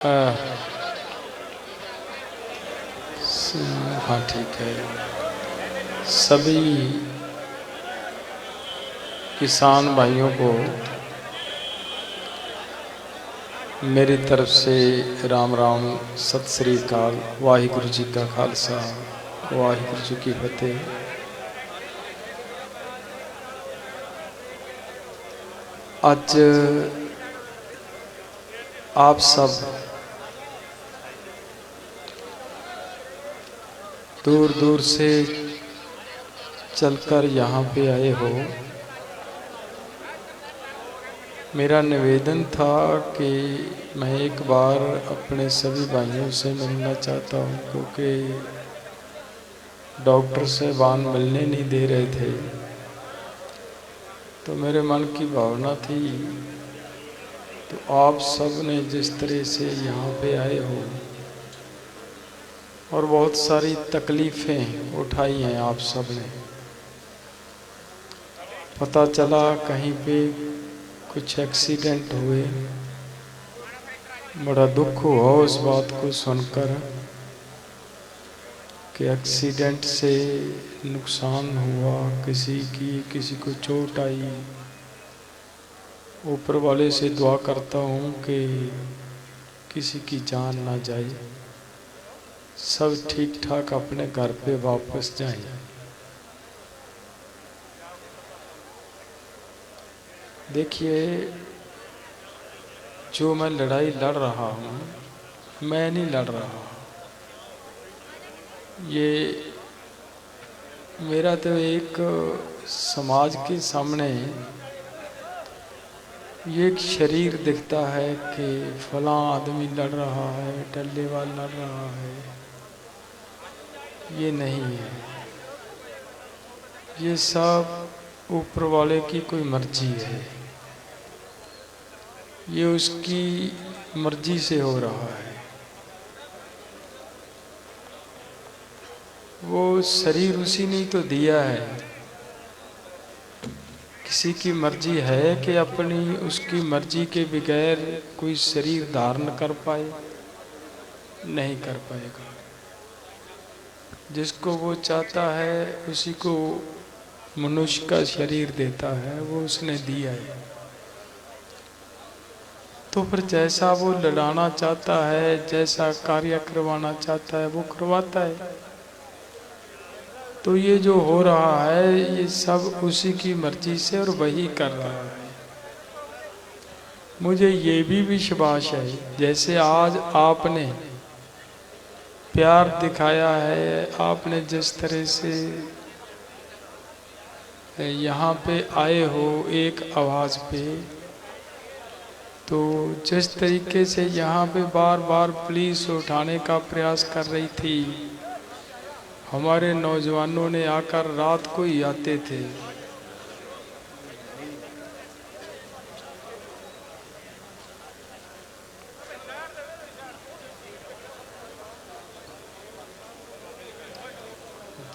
हाँ हाँ, ठीक है। सभी किसान भाइयों को मेरी तरफ से राम राम, सत श्री अकाल, वाहिगुरु जी का खालसा, वाहिगुरु जी की फतेह। आज आप सब दूर दूर से चलकर यहाँ पे आए हो। मेरा निवेदन था कि मैं एक बार अपने सभी भाइयों से मिलना चाहता हूँ, क्योंकि डॉक्टर साहबान मिलने नहीं दे रहे थे। तो मेरे मन की भावना थी, तो आप सब ने जिस तरह से यहाँ पे आए हो और बहुत सारी तकलीफ़ें उठाई हैं आप सब ने। पता चला कहीं पे कुछ एक्सीडेंट हुए, बड़ा दुख हुआ उस बात को सुनकर कि एक्सीडेंट से नुकसान हुआ, किसी को चोट आई। ऊपर वाले से दुआ करता हूँ कि किसी की जान ना जाए, सब ठीक ठाक अपने घर पे वापस जाएं। देखिए, जो मैं लड़ाई लड़ रहा हूँ, मैं नहीं लड़ रहा। ये मेरा तो एक समाज के सामने ये एक शरीर दिखता है कि फलां आदमी लड़ रहा है, टल्लेवाल लड़ रहा है। ये नहीं है, ये सब ऊपर वाले की कोई मर्जी है। ये उसकी मर्जी से हो रहा है। वो शरीर उसी ने तो दिया है। किसी की मर्जी है कि अपनी उसकी मर्जी के बगैर कोई शरीर धारण कर पाए? नहीं कर पाएगा। जिसको वो चाहता है उसी को मनुष्य का शरीर देता है, वो उसने दिया है। तो फिर जैसा वो लड़ाना चाहता है, जैसा कार्य करवाना चाहता है, वो करवाता है। तो ये जो हो रहा है, ये सब उसी की मर्जी से और वही कर रहा है। मुझे ये भी विश्वास है, जैसे आज आपने प्यार दिखाया है, आपने जिस तरह से यहाँ पे आए हो एक आवाज़ पे, तो जिस तरीके से यहाँ पे बार बार पुलिस उठाने का प्रयास कर रही थी, हमारे नौजवानों ने आकर रात को ही आते थे।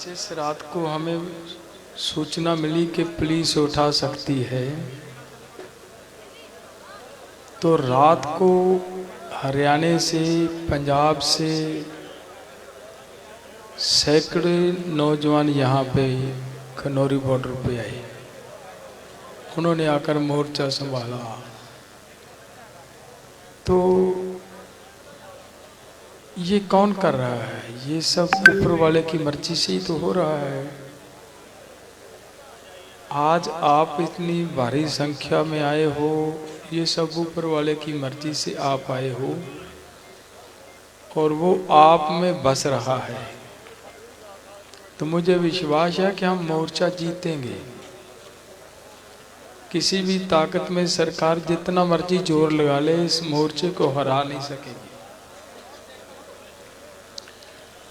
जिस रात को हमें सूचना मिली कि पुलिस उठा सकती है, तो रात को हरियाणा से, पंजाब से सैकड़े नौजवान यहाँ पे खनौरी बॉर्डर पे आए। उन्होंने आकर मोर्चा संभाला। तो ये कौन कर रहा है? ये सब ऊपर वाले की मर्जी से ही तो हो रहा है। आज आप इतनी भारी संख्या में आए हो, ये सब ऊपर वाले की मर्जी से आप आए हो, और वो आप में बस रहा है। तो मुझे विश्वास है कि हम मोर्चा जीतेंगे। किसी भी ताकत में सरकार जितना मर्जी जोर लगा ले, इस मोर्चे को हरा नहीं सकेगी।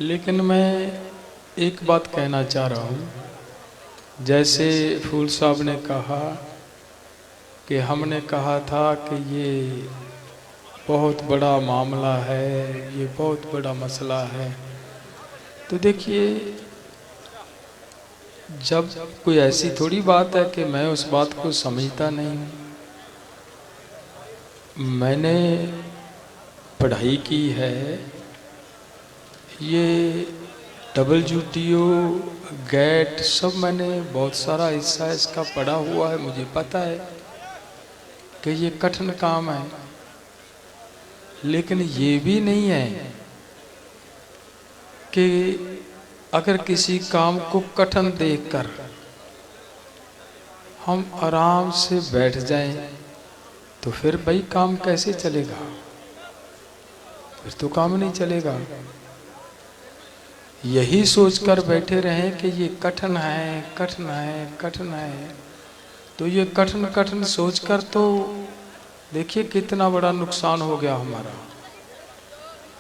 लेकिन मैं एक बात कहना चाह रहा हूँ, जैसे फूल साहब ने कहा कि हमने कहा था कि ये बहुत बड़ा मामला है, ये बहुत बड़ा मसला है। तो देखिए, जब कोई ऐसी थोड़ी बात है कि मैं उस बात को समझता नहीं हूँ। मैंने पढ़ाई की है, ये WTO गेट सब मैंने बहुत सारा हिस्सा इसका पढ़ा हुआ है। मुझे पता है कि ये कठिन काम है, लेकिन ये भी नहीं है कि अगर किसी काम को कठिन देखकर हम आराम से बैठ जाएं तो फिर भाई काम कैसे चलेगा? फिर तो काम नहीं चलेगा। यही सोचकर बैठे रहें कि ये कठिन है, कठिन है, कठिन है, तो ये कठिन कठिन सोचकर तो देखिए कितना बड़ा नुकसान हो गया हमारा।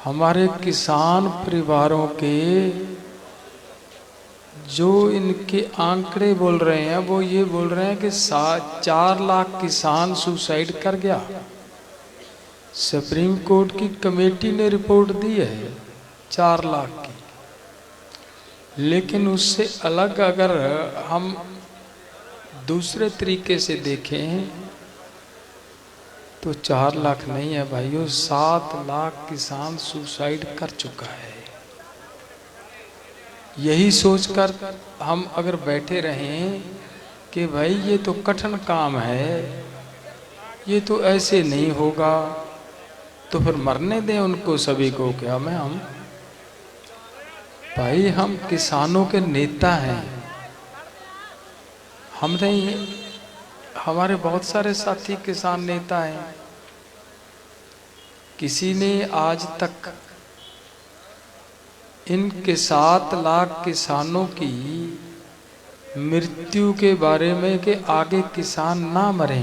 हमारे किसान परिवारों के जो इनके आंकड़े बोल रहे हैं वो ये बोल रहे हैं कि 4 लाख किसान सुसाइड कर गया। सुप्रीम कोर्ट की कमेटी ने रिपोर्ट दी है 4 लाख की, लेकिन उससे अलग अगर हम दूसरे तरीके से देखें तो 4 लाख नहीं है भाइयों, 7 लाख किसान सुसाइड कर चुका है। यही सोचकर हम अगर बैठे रहें कि भाई ये तो कठिन काम है, ये तो ऐसे नहीं होगा, तो फिर मरने दें उनको सभी को। क्या मैं हम भाई हम किसानों के नेता हैं। हम नहीं, हमारे बहुत सारे साथी किसान नेता हैं। किसी ने आज तक इनके 7 लाख किसानों की मृत्यु के बारे में कि आगे किसान ना मरे,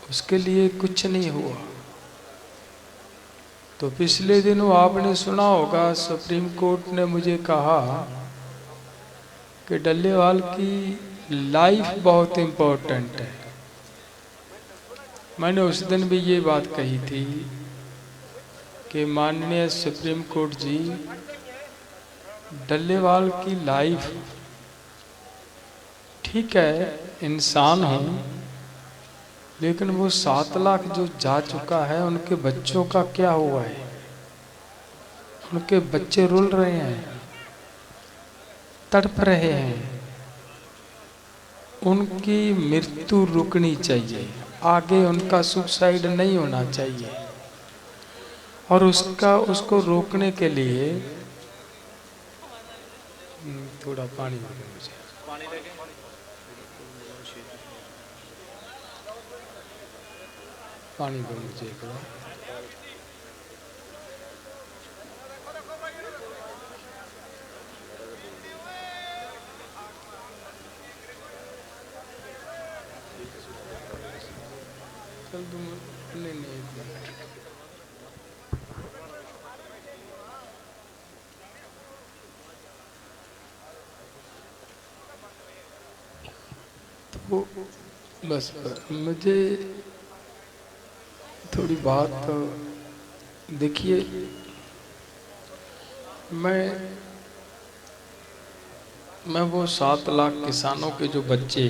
उसके लिए कुछ नहीं हुआ। तो पिछले दिनों आपने सुना होगा सुप्रीम कोर्ट ने मुझे कहा कि डल्लेवाल की लाइफ बहुत इम्पोर्टेंट है। मैंने उस दिन भी ये बात कही थी कि माननीय सुप्रीम कोर्ट जी, डल्लेवाल की लाइफ ठीक है, इंसान हूँ, लेकिन वो 7 लाख जो जा चुका है उनके बच्चों का क्या हुआ है? उनके बच्चे रुल रहे हैं, तड़प रहे हैं। उनकी मृत्यु रुकनी चाहिए, आगे उनका सुसाइड नहीं होना चाहिए। और उसको रोकने के लिए थोड़ा पानी दे मुझे। पानी दो मुझे एक बार। चल तुम नहीं नहीं एक मिनट। तो बस मुझे थोड़ी बात देखिए, मैं वो 7 लाख किसानों के जो बच्चे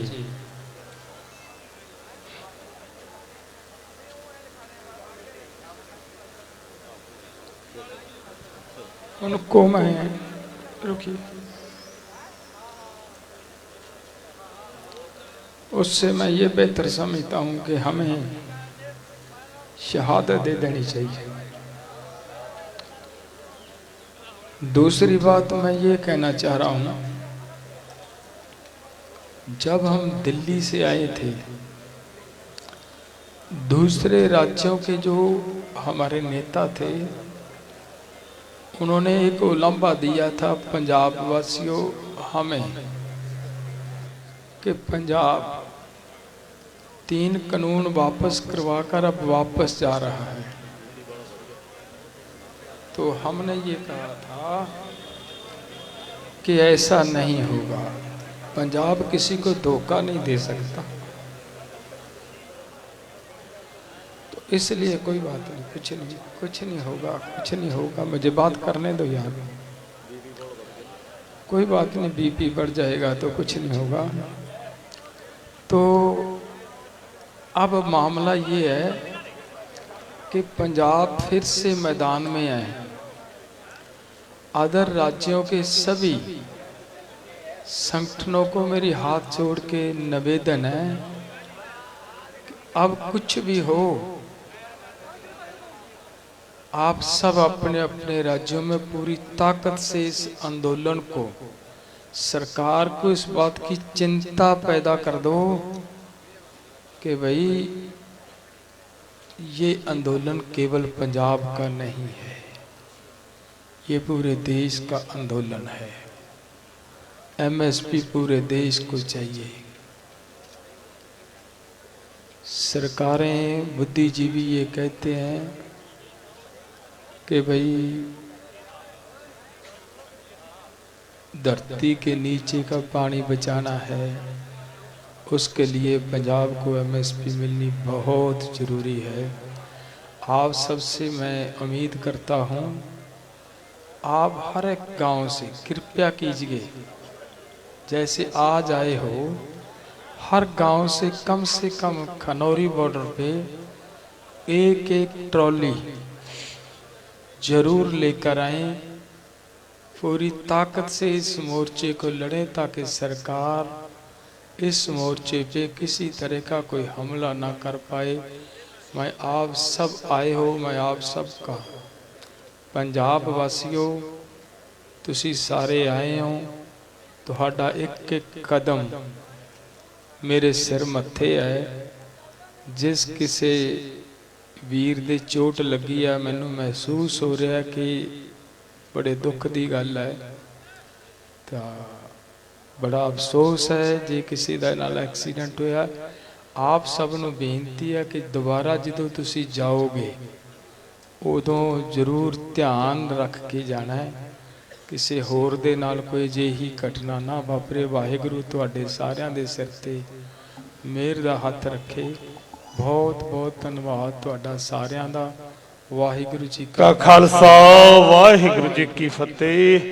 उनको मैं रुकिए, उससे मैं ये बेहतर समझता हूँ कि हमें शहादत दे देनी चाहिए। दूसरी बात मैं ये कहना चाह रहा हूँ, जब हम दिल्ली से आए थे, दूसरे राज्यों के जो हमारे नेता थे उन्होंने एक उलंबा दिया था पंजाब वासियों हमें कि पंजाब 3 कानून वापस करवाकर अब वापस जा रहा है। तो हमने ये कहा था कि ऐसा नहीं होगा, पंजाब किसी को धोखा नहीं दे सकता। तो इसलिए कोई बात नहीं, कुछ नहीं होगा, कुछ नहीं होगा। मुझे बात करने दो यार, कोई बात नहीं, बीपी बढ़ जाएगा तो कुछ नहीं होगा। तो अब मामला ये है कि पंजाब फिर से मैदान में है। अदर राज्यों के सभी संगठनों को मेरी हाथ जोड़ के निवेदन है कि अब कुछ भी हो, आप सब अपने अपने राज्यों में पूरी ताकत से इस आंदोलन को, सरकार को इस बात की चिंता पैदा कर दो कि भाई ये आंदोलन केवल पंजाब का नहीं है, ये पूरे देश का आंदोलन है। एमएसपी पूरे देश को चाहिए। सरकारें, बुद्धिजीवी ये कहते हैं कि भाई धरती के नीचे का पानी बचाना है, उसके लिए पंजाब को एमएसपी मिलनी बहुत ज़रूरी है। आप सबसे मैं उम्मीद करता हूँ, आप हर एक गांव से कृपया कीजिए, जैसे आज आए हो, हर गांव से कम खनौरी बॉर्डर पे एक एक ट्रॉली जरूर लेकर आए। पूरी ताकत से इस मोर्चे को लड़ें ताकि सरकार इस मोर्चे पे किसी तरह का कोई हमला ना कर पाए। मैं आप सब आए हो, मैं आप सब का पंजाब वासियों, तुसी सारे आए हो, तुहाडा एक एक कदम मेरे सिर मत्थे है। जिस किसी वीर दे चोट लगी है, मैनू महसूस हो रहा है कि बड़े दुख की गल है, तो बड़ा अफसोस है जे किसी दा नाल एक्सीडेंट होया। आप सब नू बेनती है कि दोबारा जो तुसी जाओगे उदों जरूर ध्यान रख के जाना है, किसी होर दे नाल कोई अजिही घटना ना वापरे। वाहिगुरू तुहाडे सारियां दे सिर ते मेहर दा हथ रखे। बहुत बहुत धन्यवाद तुहाडा सारियां दा। वाहिगुरू जी का खालसा, वाहिगुरू जी की फतेह।